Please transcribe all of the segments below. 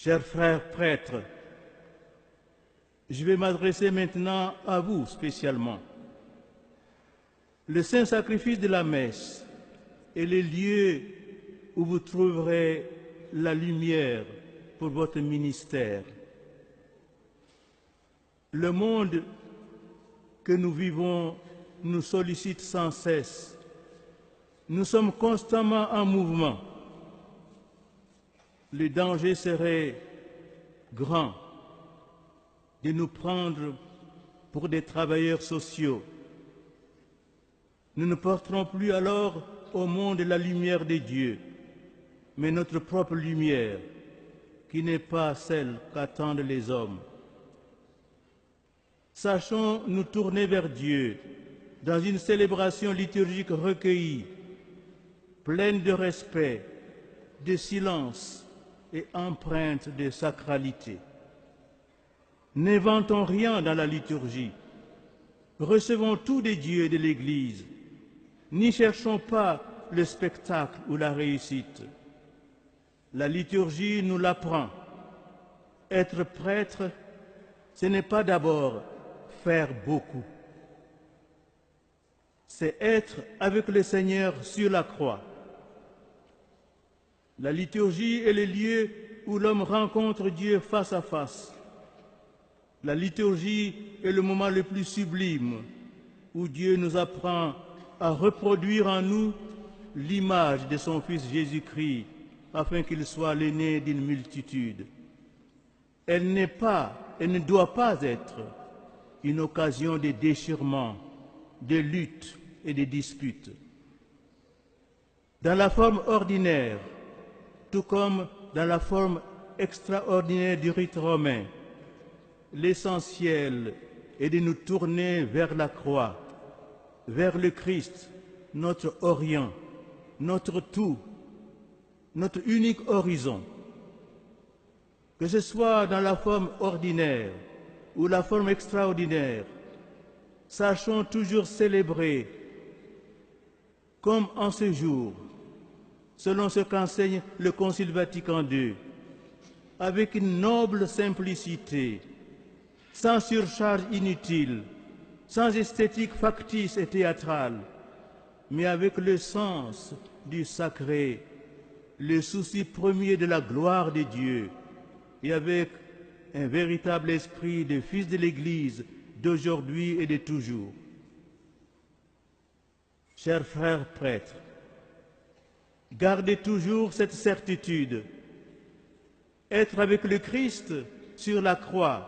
Chers frères prêtres, je vais m'adresser maintenant à vous spécialement. Le saint sacrifice de la messe est le lieu où vous trouverez la lumière pour votre ministère. Le monde que nous vivons nous sollicite sans cesse. Nous sommes constamment en mouvement. Le danger serait grand de nous prendre pour des travailleurs sociaux. Nous ne porterons plus alors au monde la lumière de Dieu, mais notre propre lumière, qui n'est pas celle qu'attendent les hommes. Sachons nous tourner vers Dieu dans une célébration liturgique recueillie, pleine de respect, de silence et empreinte de sacralité. N'inventons rien dans la liturgie. Recevons tout des dieux et de l'Église. N'y cherchons pas le spectacle ou la réussite. La liturgie nous l'apprend. Être prêtre, ce n'est pas d'abord faire beaucoup. C'est être avec le Seigneur sur la croix. La liturgie est le lieu où l'homme rencontre Dieu face à face. La liturgie est le moment le plus sublime où Dieu nous apprend à reproduire en nous l'image de son Fils Jésus-Christ afin qu'il soit l'aîné d'une multitude. Elle n'est pas, elle ne doit pas être une occasion de déchirement, de lutte et de disputes. Dans la forme ordinaire, tout comme dans la forme extraordinaire du rite romain, l'essentiel est de nous tourner vers la croix, vers le Christ, notre Orient, notre tout, notre unique horizon. Que ce soit dans la forme ordinaire ou la forme extraordinaire, sachons toujours célébrer, comme en ce jour, selon ce qu'enseigne le Concile Vatican II, avec une noble simplicité, sans surcharge inutile, sans esthétique factice et théâtrale, mais avec le sens du sacré, le souci premier de la gloire de Dieu, et avec un véritable esprit de fils de l'Église d'aujourd'hui et de toujours. Chers frères prêtres, gardez toujours cette certitude. Être avec le Christ sur la croix,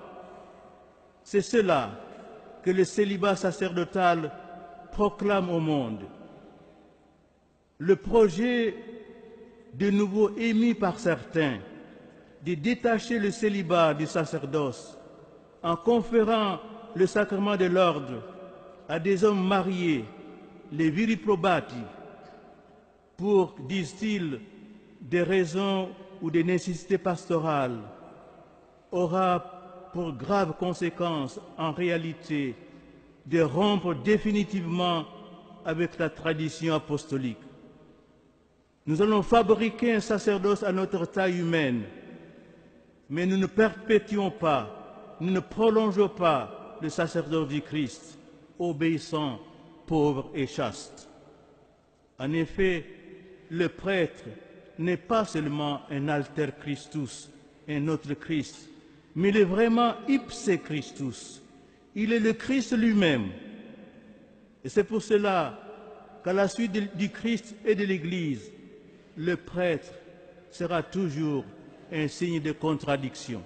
c'est cela que le célibat sacerdotal proclame au monde. Le projet de nouveau émis par certains de détacher le célibat du sacerdoce en conférant le sacrement de l'ordre à des hommes mariés, les viri probati, pour, disent-ils, des raisons ou des nécessités pastorales, aura pour grave conséquence, en réalité, de rompre définitivement avec la tradition apostolique. Nous allons fabriquer un sacerdoce à notre taille humaine, mais nous ne perpétuons pas, nous ne prolongeons pas le sacerdoce du Christ, obéissant, pauvre et chaste. En effet, le prêtre n'est pas seulement un alter Christus, un autre Christ, mais il est vraiment ipse Christus. Il est le Christ lui-même. Et c'est pour cela qu'à la suite du Christ et de l'Église, le prêtre sera toujours un signe de contradiction.